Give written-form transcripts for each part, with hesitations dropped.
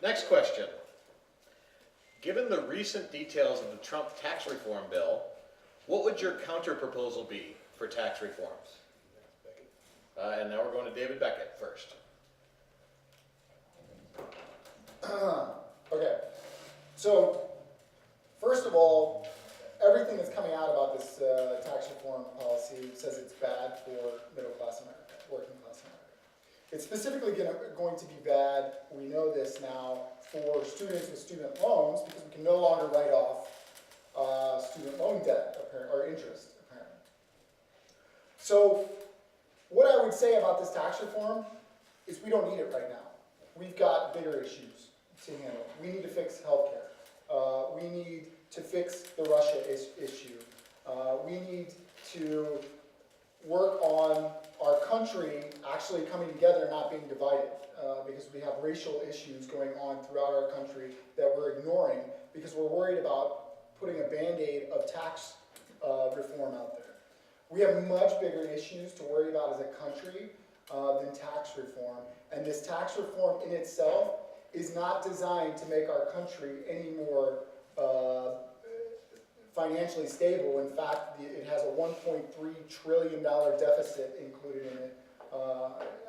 Next question. Given the recent details of the Trump tax reform bill, what would your counter proposal be for tax reforms? And now we're going to David Bequette first. Okay, so first of all, everything that's coming out about this tax reform policy says it's bad for middle-class America, working-class America. It's specifically going to be bad, we know this now, for students with student loans, because we can no longer write off student loan debt, or interest, apparently. So, what I would say about this tax reform is we don't need it right now. We've got bigger issues to handle. We need to fix healthcare. We need to fix the Russia issue. We need to work on our country actually coming together, not being divided, because we have racial issues going on throughout our country that we're ignoring because we're worried about putting a Band-Aid of tax reform out there. We have much bigger issues to worry about as a country than tax reform, and this tax reform in itself is not designed to make our country any more financially stable. In fact, it has a $1.3 trillion deficit included in it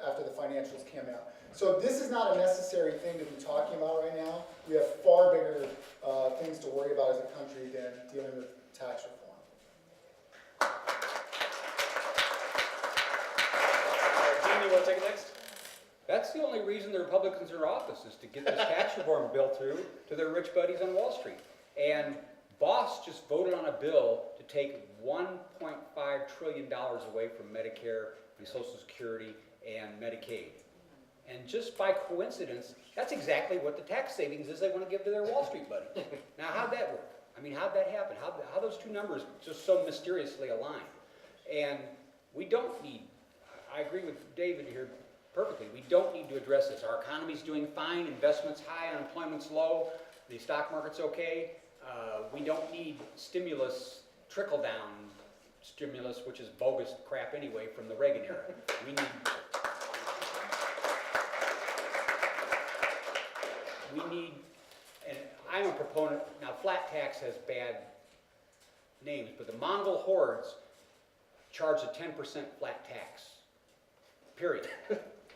after the financials came out. So this is not a necessary thing to be talking about right now. We have far bigger things to worry about as a country than dealing with tax reform. Dean, you want to take it next? That's the only reason the Republicans are in office, is to get this tax reform bill through to their rich buddies on Wall Street. And Boss just voted on a bill to take $1.5 trillion away from Medicare and Social Security and Medicaid. And just by coincidence, that's exactly what the tax savings is they want to give to their Wall Street buddies. Now, how'd that work? I mean, how'd that happen? How those two numbers just so mysteriously align? And we don't need, I agree with David here perfectly, we don't need to address this. Our economy's doing fine, investment's high, unemployment's low, the stock market's okay. We don't need stimulus, trickle-down stimulus, which is bogus crap anyway from the Reagan era. We need, and I'm a proponent, now flat tax has bad names, but the Mongol hordes charge a 10% flat tax, period.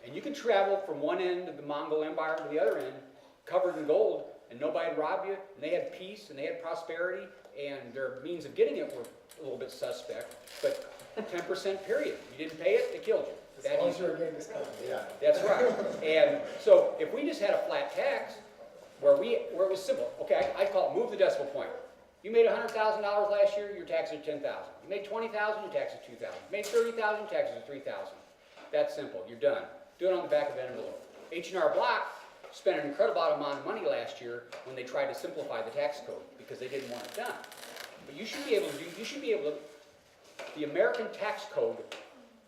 And you can travel from one end of the Mongol Empire to the other end, covered in gold, and nobody'd rob you, and they had peace, and they had prosperity, and their means of getting it were a little bit suspect, but 10% period. You didn't pay it, they killed you. As long as you're getting this country, yeah. That's right. And so if we just had a flat tax, where it was simple, okay, I'd call it move the decimal point. You made $100,000 last year, your taxes are $10,000. You made $20,000, your taxes are $2,000. You made $30,000, your taxes are $3,000. That's simple, you're done. Do it on the back of an envelope. H&R Block spent an incredible amount of money last year when they tried to simplify the tax code because they didn't want it done. But you should be able to the American tax code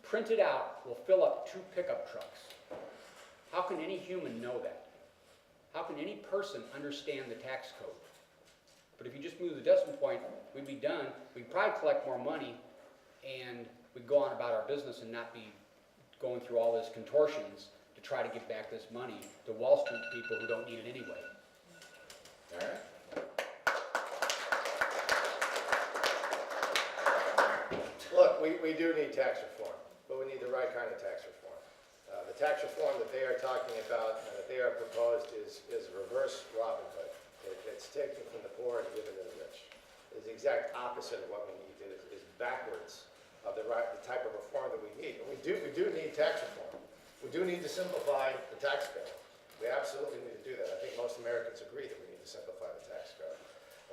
printed out will fill up 2 pickup trucks. How can any human know that? How can any person understand the tax code? But if you just move the decimal point, we'd be done. We'd probably collect more money and we'd go on about our business and not be going through all this contortions to try to get back this money to Wall Street people who don't need it anyway. All right. Look, we do need tax reform, but we need the right kind of tax reform. The tax reform that they are talking about and that they are proposed is reverse Robin Hood. It's taking from the poor and giving to the rich. It's the exact opposite of what we need. It is backwards of the type of reform that we need. And we do need tax reform. We do need to simplify the tax code. We absolutely need to do that. I think most Americans agree that we need to simplify the tax code.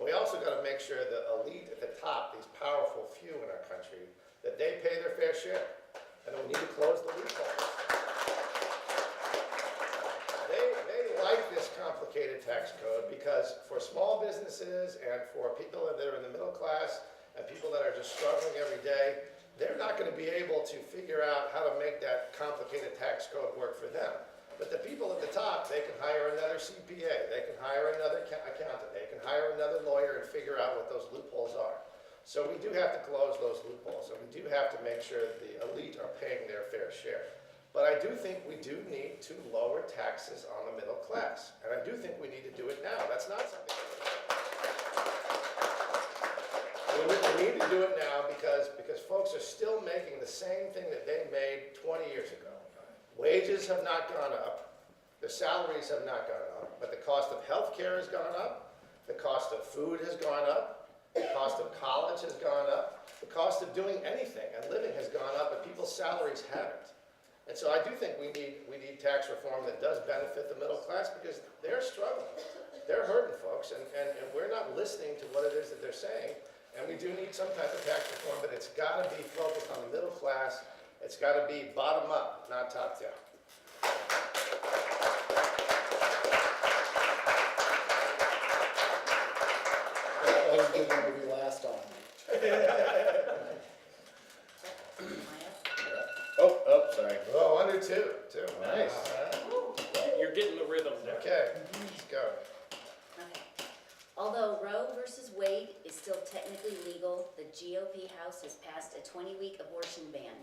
And we also got to make sure the elite at the top, these powerful few in our country, that they pay their fair share. And we need to close the loopholes. They like this complicated tax code because for small businesses and for people that are in the middle class and people that are just struggling every day, they're not going to be able to figure out how to make that complicated tax code work for them. But the people at the top, they can hire another CPA, they can hire another accountant, they can hire another lawyer and figure out what those loopholes are. So we do have to close those loopholes, and we do have to make sure that the elite are paying their fair share. But I do think we do need to lower taxes on the middle class. And I do think we need to do it now. That's not something. We need to do it now because folks are still making the same thing that they made 20 years ago. Wages have not gone up. Their salaries have not gone up. But the cost of health care has gone up. The cost of food has gone up. The cost of college has gone up. The cost of doing anything and living has gone up, but people's salaries haven't. And so I do think we need tax reform that does benefit the middle class because they're struggling. They're hurting, folks, and we're not listening to what it is that they're saying. And we do need some type of tax reform, but it's got to be focused on the middle class. It's got to be bottom up, not top down. That was a good one to be last on. Oh, sorry. Oh, under two. Nice. You're getting the rhythm there. Okay, let's go. Okay. Although Roe versus Wade is still technically legal, the GOP House has passed a 20-week abortion ban.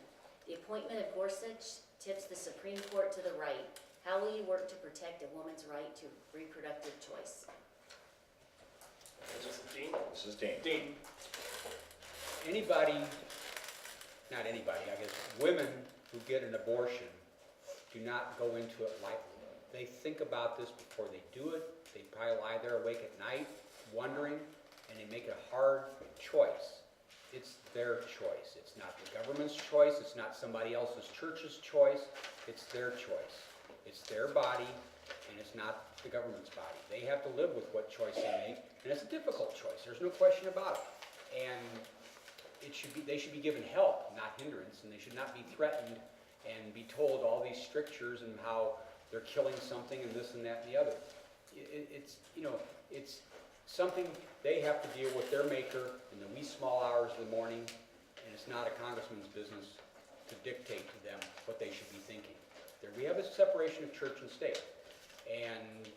The appointment of Gorsuch tips the Supreme Court to the right. How will you work to protect a woman's right to reproductive choice? This is Dean. This is Dean. Dean. Anybody, not anybody, I guess, women who get an abortion do not go into it lightly. They think about this before they do it. They probably lie there awake at night, wondering, and they make a hard choice. It's their choice. It's not the government's choice. It's not somebody else's church's choice. It's their choice. It's their body, and it's not the government's body. They have to live with what choice they make, and it's a difficult choice. There's no question about it. And they should be given help, not hindrance, and they should not be threatened and be told all these strictures and how they're killing something and this and that and the other. It's something they have to deal with their maker in the wee small hours of the morning, and it's not a congressman's business to dictate to them what they should be thinking. We have a separation of church and state, and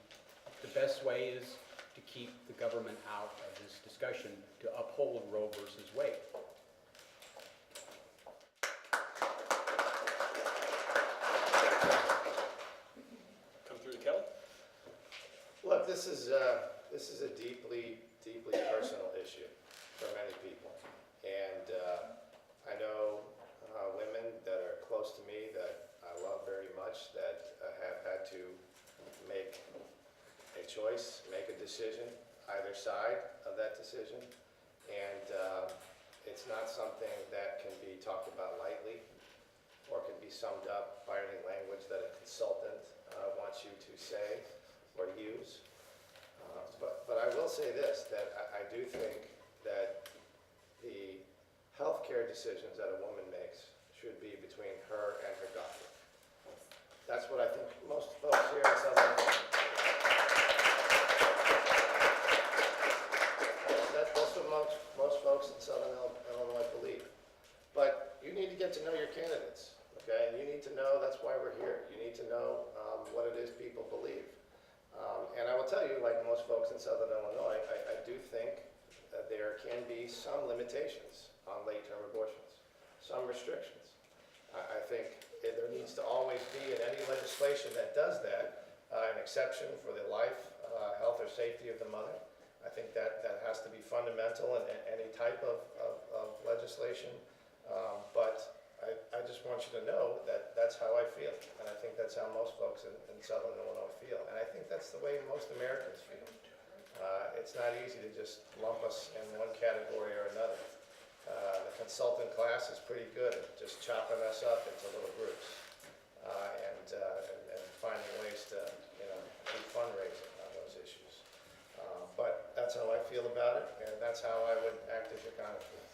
the best way is to keep the government out of this discussion to uphold Roe versus Wade. Come through to Kelly. Look, this is a deeply personal issue for many people, and I know women that are close to me that I love very much that have had to make a choice, make a decision, either side of that decision, and it's not something that can be talked about lightly or can be summed up by any language that a consultant wants you to say or use. But I will say this, that I do think that the healthcare decisions that a woman makes should be between her and her doctor. That's what I think most folks here in Southern that's what most folks in Southern Illinois believe. But you need to get to know your candidates, okay? And you need to know, that's why we're here. You need to know what it is people believe. And I will tell you, like most folks in Southern Illinois, I do think that there can be some limitations on late-term abortions, some restrictions. I think there needs to always be in any legislation that does that an exception for the life, health, or safety of the mother. I think that has to be fundamental in any type of legislation. But I just want you to know that that's how I feel, and I think that's how most folks in Southern Illinois feel, and I think that's the way most Americans feel. It's not easy to just lump us in one category or another. The consultant class is pretty good at just chopping us up into little groups and finding ways to do fundraising on those issues. But that's how I feel about it, and that's how I would act as your congressman.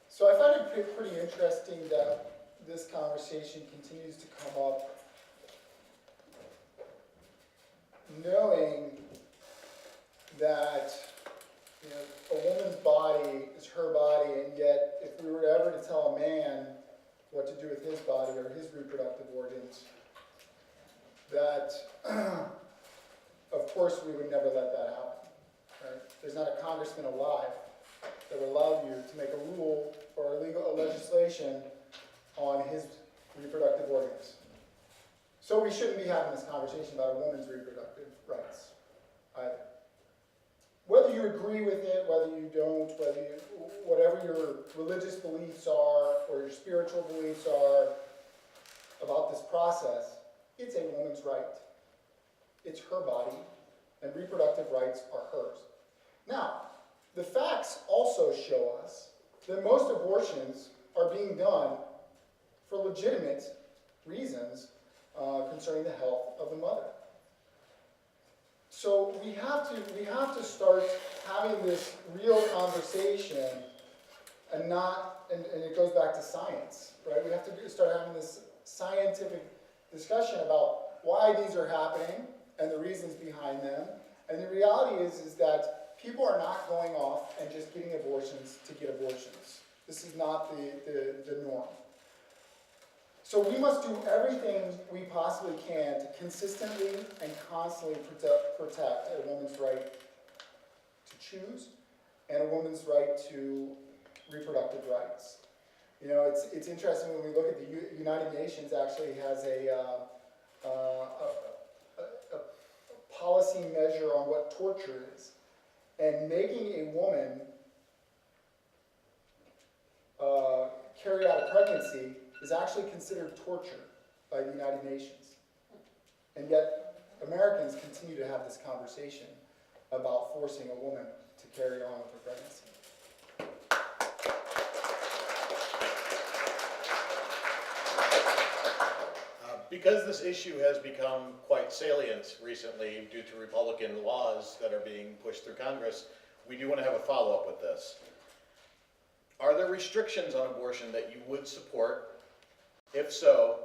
So I find it pretty interesting that this conversation continues to come up knowing that a woman's body is her body, and yet if we were ever to tell a man what to do with his body or his reproductive organs, that of course we would never let that happen. Right? There's not a congressman alive that that would allow you to make a rule or a legislation on his reproductive organs. So we shouldn't be having this conversation about a woman's reproductive rights either. Whether you agree with it, whether you don't, whatever your religious beliefs are or your spiritual beliefs are about this process, it's a woman's right. It's her body, and reproductive rights are hers. Now, the facts also show us that most abortions are being done for legitimate reasons concerning the health of the mother. So we have to start having this real conversation and it goes back to science, right? We have to start having this scientific discussion about why these are happening and the reasons behind them. And the reality is that people are not going off and just getting abortions to get abortions. This is not the norm. So we must do everything we possibly can to consistently and constantly protect a woman's right to choose and a woman's right to reproductive rights. You know, it's interesting when we look at the United Nations actually has a policy measure on what torture is. And making a woman carry out a pregnancy is actually considered torture by the United Nations. And yet, Americans continue to have this conversation about forcing a woman to carry on with her pregnancy. Because this issue has become quite salient recently due to Republican laws that are being pushed through Congress, we do want to have a follow-up with this. Are there restrictions on abortion that you would support? If so,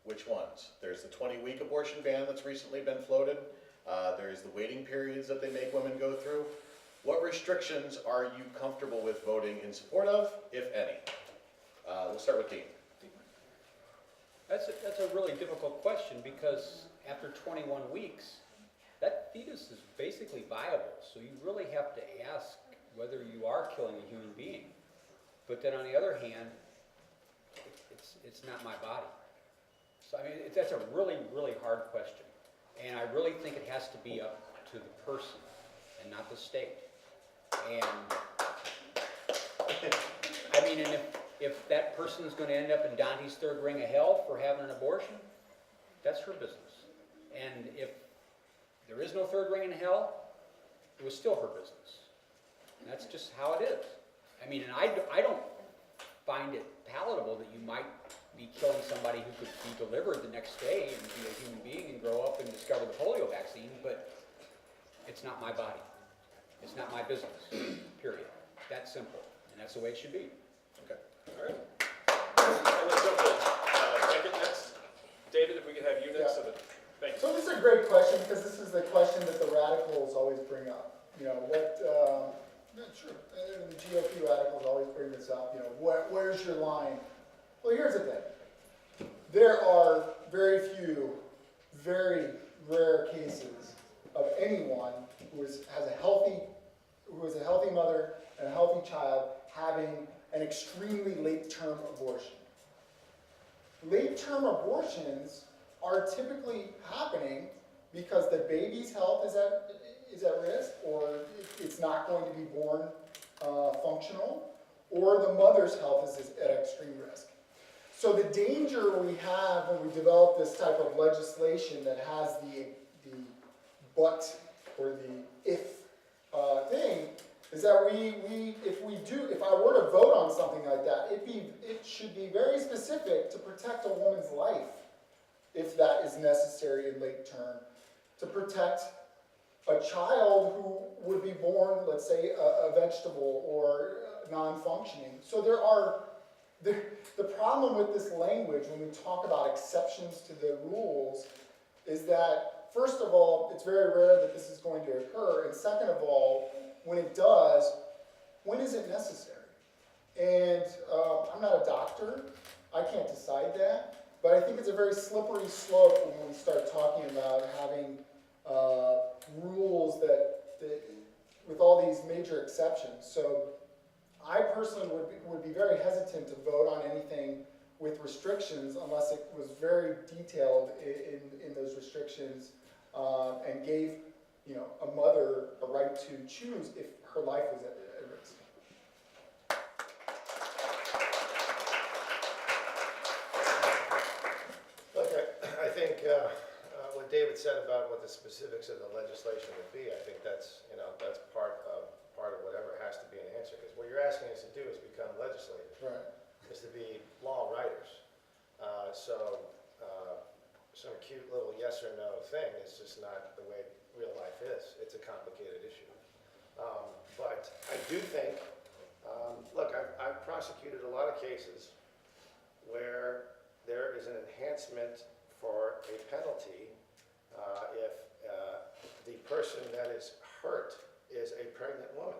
which ones? There's the 20-week abortion ban that's recently been floated. There's the waiting periods that they make women go through. What restrictions are you comfortable with voting in support of, if any? We'll start with Dean. That's a really difficult question because after 21 weeks, that fetus is basically viable. So you really have to ask whether you are killing a human being. But then on the other hand, it's not my body. So I mean, that's a really, really hard question. And I really think it has to be up to the person and not the state. And I mean, and if that person is going to end up in Dante's third ring of hell for having an abortion, that's her business. And if there is no third ring in hell, it was still her business. And that's just how it is. I mean, and I don't find it palatable that you might be killing somebody who could be delivered the next day and be a human being and grow up and discover the polio vaccine, but it's not my body. It's not my business, period. That's simple. And that's the way it should be. Okay. All right. And let's jump to Beckett next. David, if we could have you next. Yeah. Thank you. So this is a great question because this is the question that the radicals always bring up. You know, sure, and the GOP radicals always bring this up, you know, where's your line? Well, here's the thing. There are very few, very rare cases of anyone who has a healthy mother and a healthy child having an extremely late-term abortion. Late-term abortions are typically happening because the baby's health is at risk, or it's not going to be born functional, or the mother's health is at extreme risk. So the danger we have when we develop this type of legislation that has the but or the if thing is that if I were to vote on something like that, it should be very specific to protect a woman's life, if that is necessary in late term, to protect a child who would be born, let's say, a vegetable or non-functioning. So the problem with this language when we talk about exceptions to the rules is that, first of all, it's very rare that this is going to occur, and second of all, when it does, when is it necessary? And I'm not a doctor, I can't decide that, but I think it's a very slippery slope when we start talking about having rules that with all these major exceptions. So personally would be very hesitant to vote on anything with restrictions unless it was very detailed in those restrictions, and gave, you know, a mother a right to choose if her life was at risk. Okay, I think what David said about what the specifics of the legislation would be, I think that's, you know, that's part of whatever has to be an answer, because what you're asking us to do is become legislators, Right. is to be law writers. So some cute little yes or no thing is just not the way real life is. It's a complicated issue. But I do think, look, I've prosecuted a lot of cases where there is an enhancement for a penalty if the person that is hurt is a pregnant woman.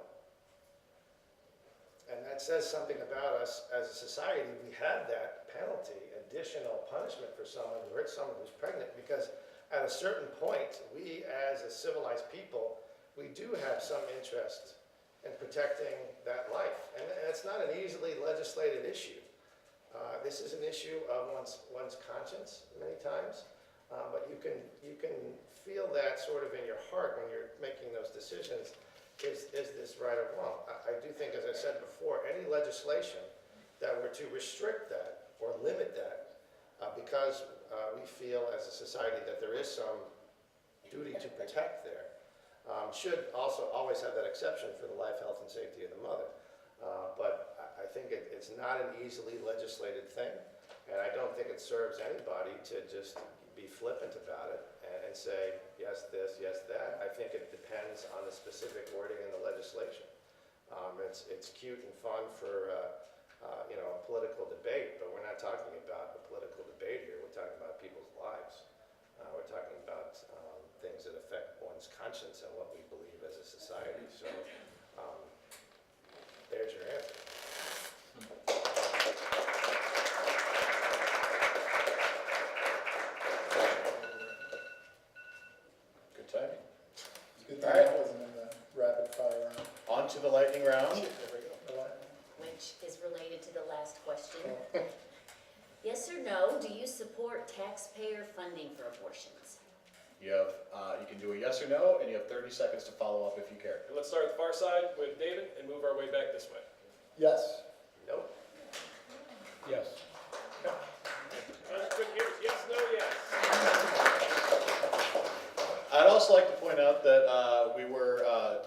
And that says something about us as a society. We have that penalty, additional punishment for someone who hurts someone who's pregnant, because at a certain point, we as a civilized people, we do have some interest in protecting that life. And it's not an easily legislated issue. This is an issue of one's conscience many times, but you can feel that sort of in your heart when you're making those decisions. Is this right or wrong? I do think, as I said before, any legislation that were to restrict that or limit that, because we feel as a society that there is some duty to protect there, should also always have that exception for the life, health, and safety of the mother. But I think it's not an easily legislated thing, and I don't think it serves anybody to just be flippant about it and say, yes this, yes that. I think it depends on the specific wording in the legislation. It's cute and fun for you know, a political debate, but we're not talking about a political debate here. We're talking about people's lives. We're talking about things that affect one's conscience and what we believe as a society. So there's your answer. Good timing. Good All thing right. that wasn't in the rapid fire round. On to the lightning round. Which is related to the last question. Yes or no, do you support taxpayer funding for abortions? You have, you can do a yes or no, and you have 30 seconds to follow up if you care. Let's start at the far side with David and move our way back this way. Yes. Nope. Yes. Good years. Yes, no, yes. I'd also like to point out that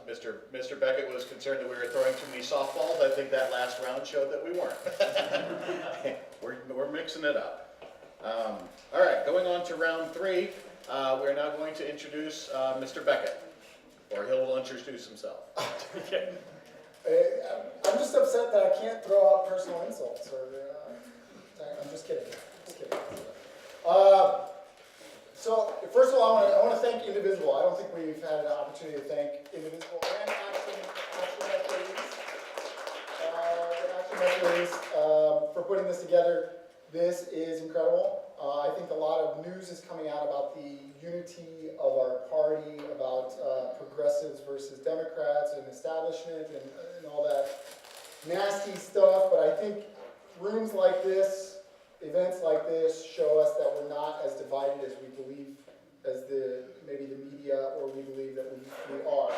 Mr. Bequette was concerned that we were throwing too many softballs. I think that last round showed that we weren't. we're mixing it up. All right, going on to round 3. We're now going to introduce Mr. Bequette, or he will introduce himself. Okay. I'm just upset that I can't throw out personal insults. I'm just kidding. So first of all, I want to thank Indivisible. I don't think we've had an opportunity to thank Indivisible and Action Equities for putting this together. This is incredible. I think a lot of news is coming out about the unity of our party, about progressives versus Democrats and establishment and all that nasty stuff. But I think rooms like this, events like this, show us that we're not as divided as we believe, as maybe the media or we believe that we are.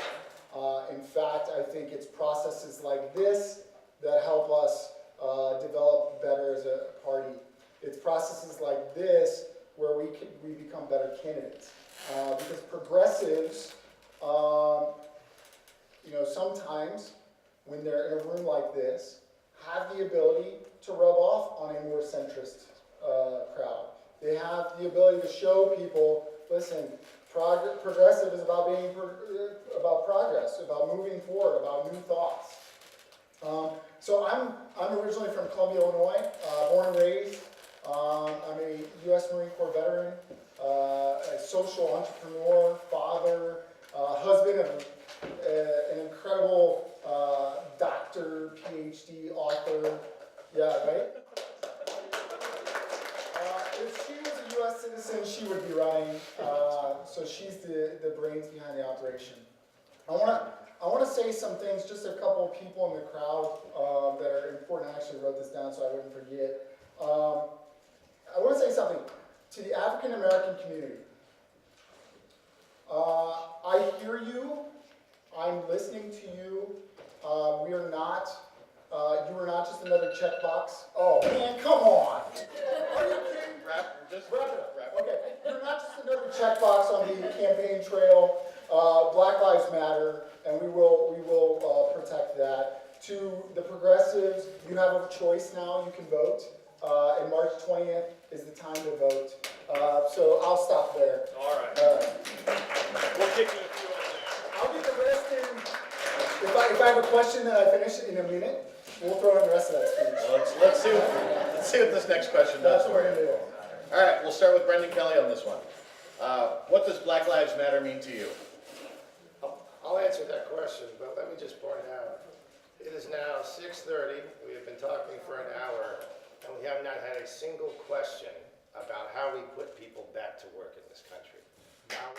In fact, I think it's processes like this that help us develop better as a party. It's processes like this where we become better candidates. Because progressives, sometimes when they're in a room like this, have the ability to rub off on a more centrist crowd. They have the ability to show people, listen, progressive is about being about progress, about moving forward, about new thoughts. So I'm originally from Columbia, Illinois, born and raised. I'm a U.S. Marine Corps veteran, a social entrepreneur, father, husband of an incredible doctor, PhD, author. Yeah, right? If she was a U.S. citizen, she would be running. So she's the brains behind the operation. I want to say some things, just a couple of people in the crowd that I actually wrote this down so I wouldn't forget. I want to say something to the African American community. I hear you. I'm listening to you. We are not. You are not just another checkbox. Oh man, come on! Are you kidding? Wrap it up. Okay, you're not just another checkbox on the campaign trail. Black Lives Matter, and we will protect that. To the progressives, you have a choice now. You can vote. And March 20th is the time to vote. So I'll stop there. All right. We'll kick you a few minutes. I'll get the rest in. If I have a question that I finish in a minute, we'll throw in the rest of that speech. Well, let's see what this next question does That's what for we're you. gonna do. All right, we'll start with Brendan Kelly on this one. What does Black Lives Matter mean to you? I'll answer that question, but let me just point out, it is now 6:30. We have been talking for an hour, and we have not had a single question about how we put people back to work in this country. We haven't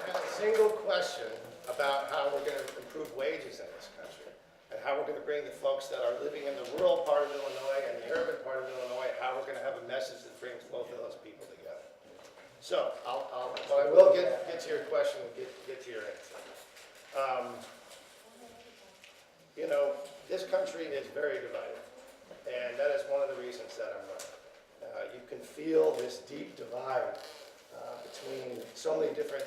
had a single question about how we're going to improve wages in this country, and how we're going to bring the folks that are living in the rural part of Illinois and the urban part of Illinois, how we're going to have a message that brings both of those people together. So, but I will get to your question and get to your answer. You know, this country is very divided, and that is one of the reasons that I'm running. You can feel this deep divide between so many different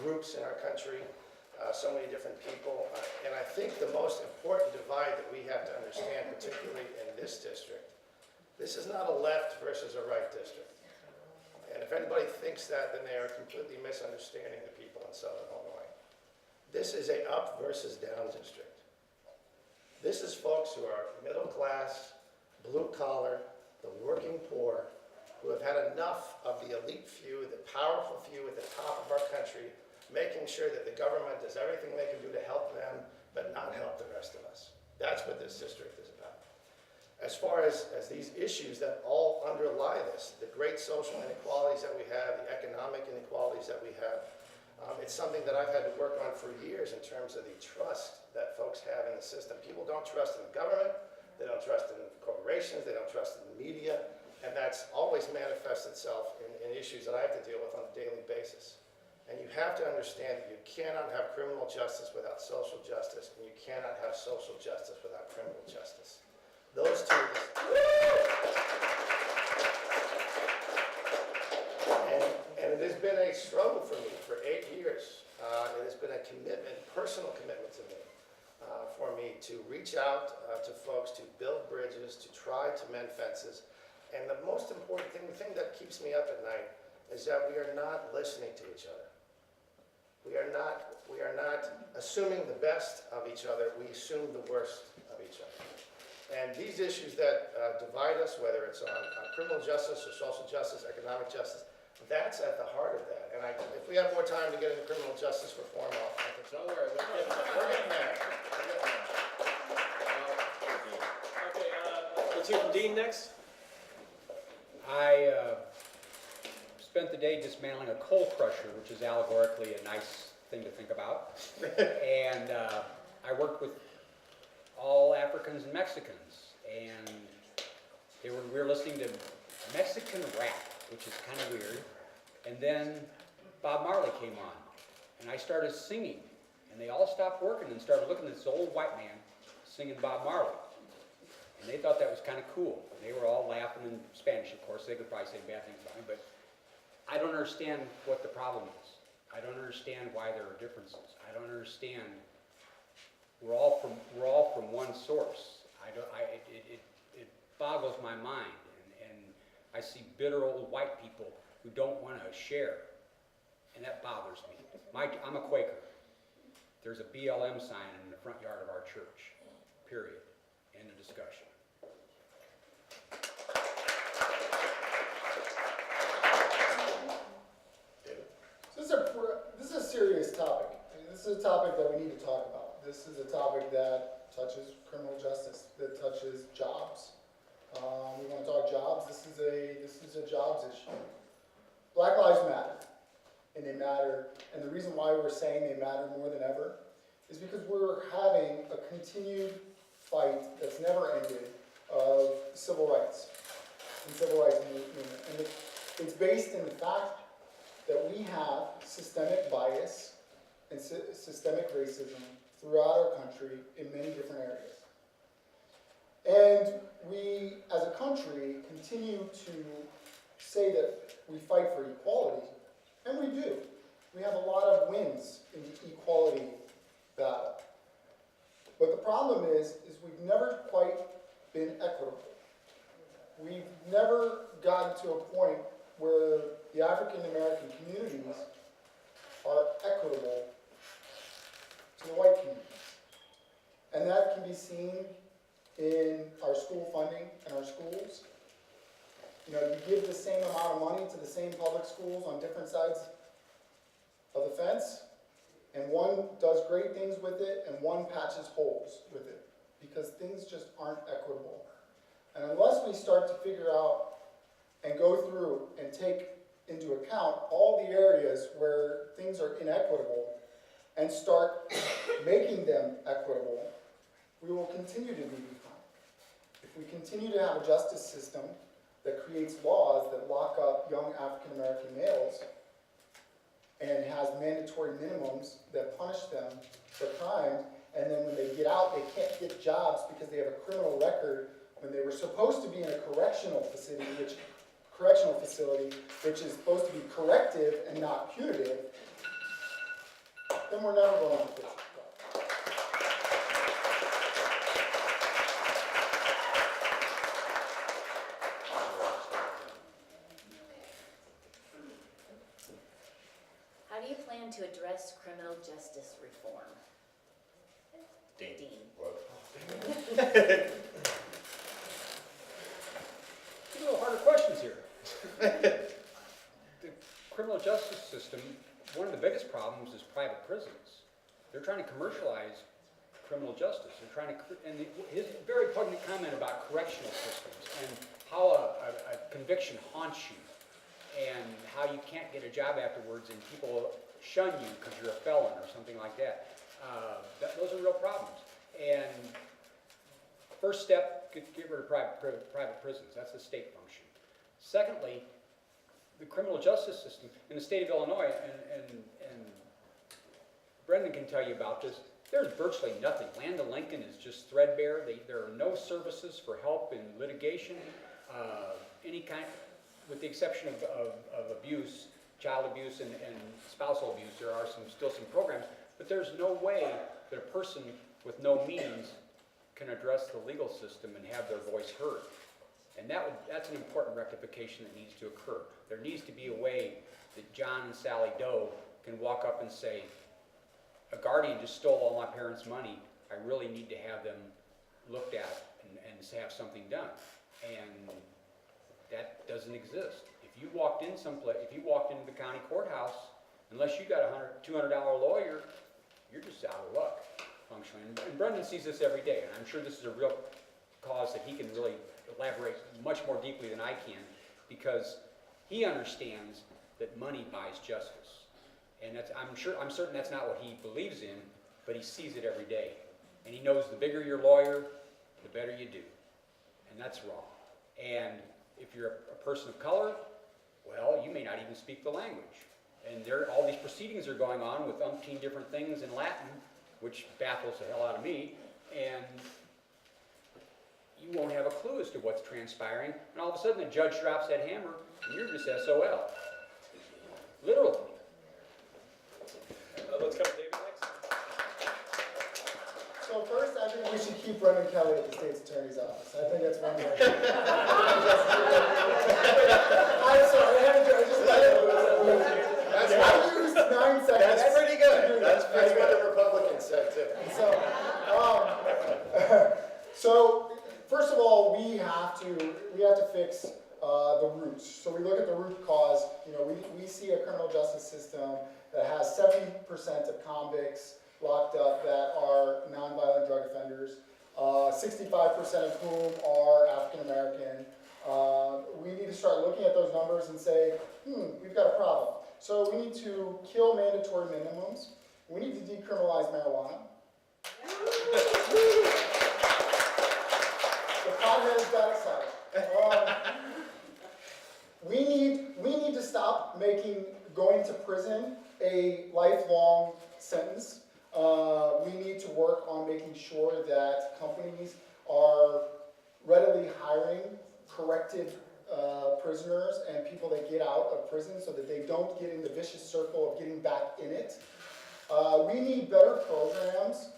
groups in our country, so many different people, and I think the most important divide that we have to understand, particularly in this district, this is not a left versus a right district. And if anybody thinks that, then they are completely misunderstanding the people in Southern Illinois. This is a up versus down district. This is folks who are middle class, blue collar, the working poor, who have had enough of the elite few, the powerful few at the top of our country, making sure that the government does everything they can do to help them, but not help the rest of us. That's what this district is about. As far as these issues that all underlie this, the great social inequalities that we have, the economic inequalities that we have, it's something that I've had to work on for years in terms of the trust that folks have in the system. People don't trust in the government, they don't trust in corporations, they don't trust in the media, and that's always manifests itself in issues that I have to deal with on a daily basis. And you have to understand that you cannot have criminal justice without social justice, and you cannot have social justice without criminal justice. Those two. And it has been a struggle for me for 8 years. It has been a commitment, personal commitment to me, for me to reach out to folks, to build bridges, to try to mend fences. And the most important thing, the thing that keeps me up at night, is that we are not listening to each other. We are not assuming the best of each other. We assume the worst of each other. And these issues that divide us, whether it's on criminal justice or social justice, economic justice, that's at the heart of that. And if we have more time to get into criminal justice reform, Don't worry, we're getting there. Okay, let's hear from Dean next. I spent the day dismantling a coal crusher, which is allegorically a nice thing to think about. And I worked with all Africans and Mexicans, and we were listening to Mexican rap, which is kind of weird. And then Bob Marley came on, and I started singing, and they all stopped working and started looking at this old white man singing Bob Marley. And they thought that was kind of cool. They were all laughing in Spanish, of course. They could probably say bad things about me, but I don't understand what the problem is. I don't understand why there are differences. I don't understand. We're all from one source. It boggles my mind, and I see bitter old white people who don't want to share, and that bothers me. I'm a Quaker. There's a BLM sign in the front yard of our church. Period. End of discussion. This is a serious topic. I mean, this is a topic that we need to talk about. This is a topic that touches criminal justice, that touches jobs. We want to talk jobs. This is a jobs issue. Black lives matter, and they matter. And the reason why we're saying they matter more than ever is because we're having a continued fight that's never ended of civil rights and civil rights movement. And it's based in the fact that we have systemic bias and systemic racism throughout our country in many different areas. And we, as a country, continue to say that we fight for equality, and we do. We have a lot of wins in the equality battle. But the problem is we've never quite been equitable. We've never gotten to a point where the African American communities are equitable to the white communities. And that can be seen in our school funding and our schools. You know, you give the same amount of money to the same public schools on different sides of the fence, and one does great things with it, and one patches holes with it, because things just aren't equitable. And unless we start to figure out and go through and take into account all the areas where things are inequitable and start making them equitable, we will continue to be behind. If we continue to have a justice system that creates laws that lock up young African American males and has mandatory minimums that punish them for crimes, and then when they get out, they can't get jobs because they have a criminal record when they were supposed to be in a correctional facility, which is supposed to be corrective and not punitive, then we're never going to fix it. How do you plan to address criminal justice reform? Dean. A little harder questions here. The criminal justice system, one of the biggest problems is private prisons. They're trying to commercialize criminal justice. They're trying to, and his very poignant comment about correctional systems and how a conviction haunts you and how you can't get a job afterwards and people shun you because you're a felon or something like that. Those are real problems. And first step, get rid of private prisons. That's a state function. Secondly, the criminal justice system in the state of Illinois, and Brendan can tell you about this, there's virtually nothing. Land to Lincoln is just threadbare. There are no services for help in litigation, any kind, with the exception of abuse, child abuse and spousal abuse. There are still some programs, but there's no way that a person with no means can address the legal system and have their voice heard. And that's an important rectification that needs to occur. There needs to be a way that John and Sally Doe can walk up and say, a guardian just stole all my parents' money. I really need to have them looked at and have something done. And that doesn't exist. If you walked into the county courthouse, unless you got a $200 lawyer, you're just out of luck, functionally. And Brendan sees this every day, and I'm sure this is a real cause that he can really elaborate much more deeply than I can, because he understands that money buys justice. And I'm certain that's not what he believes in, but he sees it every day. And he knows the bigger your lawyer, the better you do. And that's wrong. And if you're a person of color, well, you may not even speak the language. And all these proceedings are going on with umpteen different things in Latin, which baffles the hell out of me. And you won't have a clue as to what's transpiring. And all of a sudden, the judge drops that hammer, and you're just SOL. Literally. Let's come to David next. So first, I think we should keep Brendan Kelly at the state's attorney's office. I think that's one way. I'm sorry, I used 9 seconds. That's pretty good. That's what the Republicans said too. So first of all, we have to fix the roots. So we look at the root cause. You know, we see a criminal justice system that has 70% of convicts locked up that are nonviolent drug offenders, 65% of whom are African American. We need to start looking at those numbers and say, we've got a problem. So we need to kill mandatory minimums. We need to decriminalize marijuana. long sentence. We need to work on making sure that companies are readily hiring corrected prisoners and people that get out of prison so that they don't get in the vicious circle of getting back in it. We need better programs.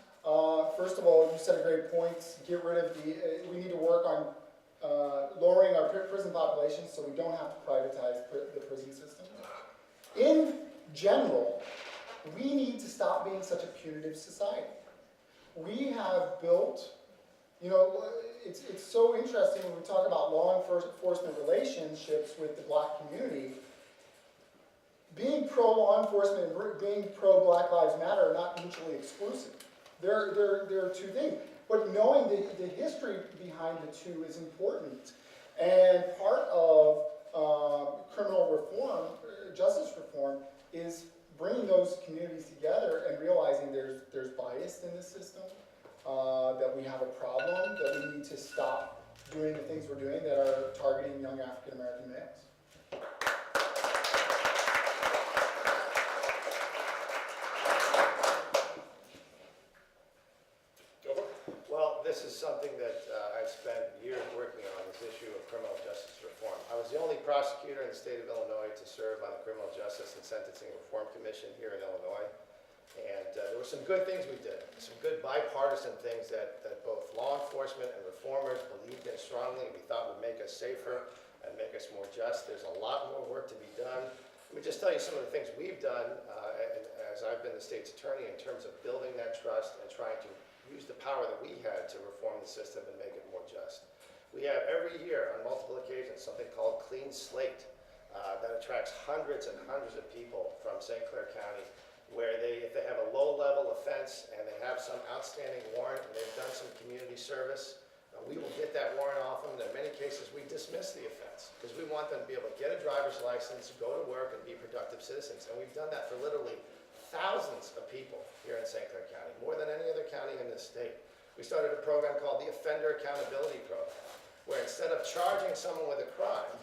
First of all, you said a great point. Get rid of the. We need to work on lowering our prison population so we don't have to privatize the prison system. In general, we need to stop being such a punitive society. We have built, you know, it's so interesting when we talk about law enforcement relationships with the black community. Being pro-law enforcement and being pro-Black Lives Matter are not mutually exclusive. There are two things. But knowing the history behind the two is important. And part of criminal reform, justice reform, is bringing those communities together and realizing there's bias in the system, that we have a problem, that we need to stop doing the things we're doing that are targeting young African American males. Well, this is something that I've spent years working on, this issue of criminal justice reform. I was the only prosecutor in the state of Illinois to serve on the Criminal Justice and Sentencing Reform Commission here in Illinois. And there were some good things we did, some good bipartisan things that both law enforcement and reformers believed in strongly, we thought would make us safer and make us more just. There's a lot more work to be done. Let me just tell you some of the things we've done as I've been the state's attorney in terms of building that trust and trying to use the power that we had to reform the system and make it more just. We have every year on multiple occasions something called Clean Slate that attracts hundreds and hundreds of people from St. Clair County where if they have a low-level offense and they have some outstanding warrant and they've done some community service, we will get that warrant off them, and in many cases we dismiss the offense because we want them to be able to get a driver's license, go to work, and be productive citizens. And we've done that for literally thousands of people here in St. Clair County, more than any other county in this state. We started a program called the Offender Accountability Program, where instead of charging someone with a crime,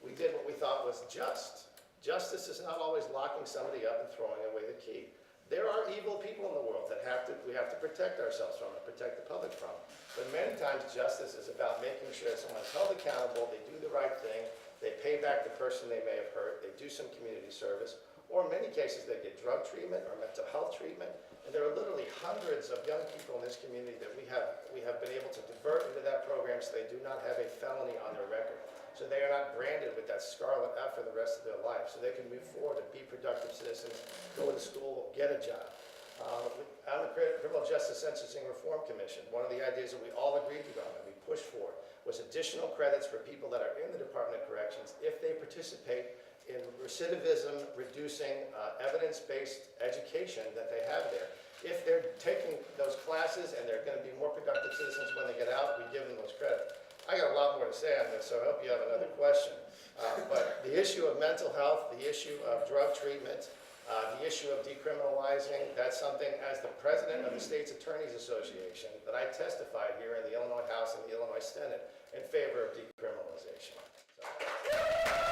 we did what we thought was just. Justice is not always locking somebody up and throwing away the key. There are evil people in the world that we have to protect ourselves from and protect the public from. But many times justice is about making sure that someone's held accountable, they do the right thing, they pay back the person they may have hurt, they do some community service, or in many cases they get drug treatment or mental health treatment. And there are literally hundreds of young people in this community that we have been able to divert into that program so they do not have a felony on their record. So they are not branded with that scarlet F for the rest of their life. So they can move forward and be productive citizens, go to school, get a job. On the Criminal Justice Sentencing Reform Commission, one of the ideas that we all agreed on and we pushed for was additional credits for people that are in the Department of Corrections if they participate in recidivism, reducing evidence-based education that they have there. If they're taking those classes and they're going to be more productive citizens when they get out, we give them those credits. I got a lot more to say on this, so I hope you have another question. But the issue of mental health, the issue of drug treatment, the issue of decriminalizing, that's something as the president of the State's Attorneys Association that I testified here in the Illinois House and the Illinois Senate in favor of decriminalization. So.